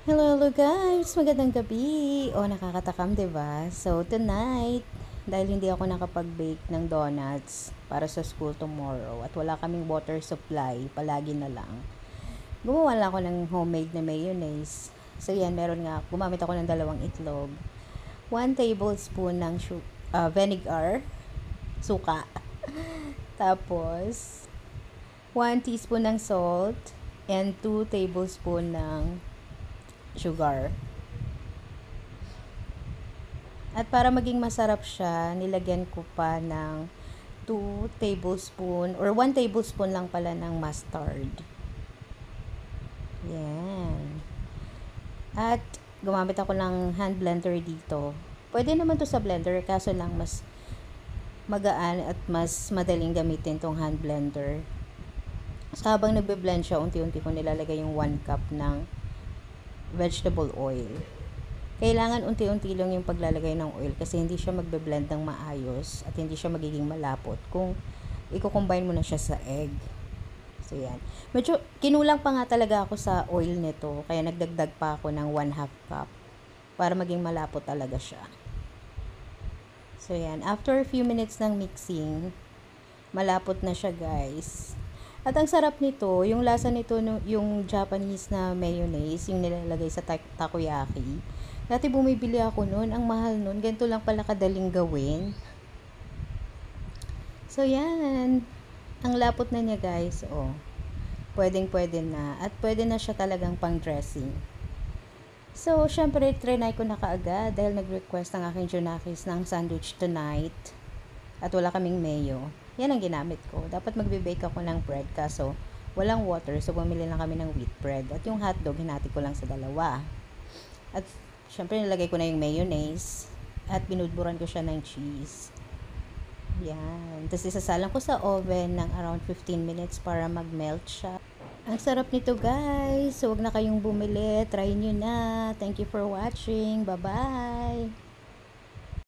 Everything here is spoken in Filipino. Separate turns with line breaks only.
Hello, hello guys! Magandang gabi! O, nakakatakam, 'di ba? So, tonight, dahil hindi ako nakapag-bake ng donuts para sa school tomorrow at wala kaming water supply, palagi na lang, gumawa lang ako ng homemade na mayonnaise. So, yan, gumamit ako ng 2 itlog, 1 tablespoon ng vinegar, suka, tapos 1 teaspoon ng salt, and 2 tablespoon ng sugar. At para maging masarap siya, nilagyan ko pa ng 2 tablespoon or 1 tablespoon lang pala ng mustard. Yan. At gumamit ako ng hand blender dito. Pwede naman to sa blender, kaso lang mas magaan at mas madaling gamitin tong hand blender. So, habang nagbe-blend siya, unti-unti ko nilalagay yung 1 cup ng vegetable oil. Kailangan unti-unti lang yung paglalagay ng oil kasi hindi siya magbe-blend ng maayos at hindi siya magiging malapot kung i-combine mo na siya sa egg. So, yan. Medyo kinulang pa nga talaga ako sa oil nito kaya nagdagdag pa ako ng 1/2 cup para maging malapot talaga siya. So, yan. After a few minutes ng mixing, malapot na siya, guys. At ang sarap nito, yung lasa nito, yung Japanese na mayonnaise, yung nilalagay sa takoyaki. Dati bumibili ako noon, ang mahal noon. Ganito lang pala kadaling gawin. So, yan. Ang lapot na niya, guys. Oh. Pwedeng-pwede na. At pwede na siya talagang pang dressing. So, syempre, trinay ko na kaagad dahil nag-request ang aking Junakis ng sandwich tonight. At wala kaming mayo. Yan ang ginamit ko. Dapat magbe-bake ako ng bread kaso walang water, so bumili lang kami ng wheat bread. At yung hotdog, hinati ko lang sa dalawa. At syempre, nilagay ko na yung mayonnaise at binudburan ko siya ng cheese. Yan. Tapos isasalang ko sa oven ng around 15 minutes para mag-melt siya. Ang sarap nito, guys. So, huwag na kayong bumili. Try nyo na. Thank you for watching. Bye-bye!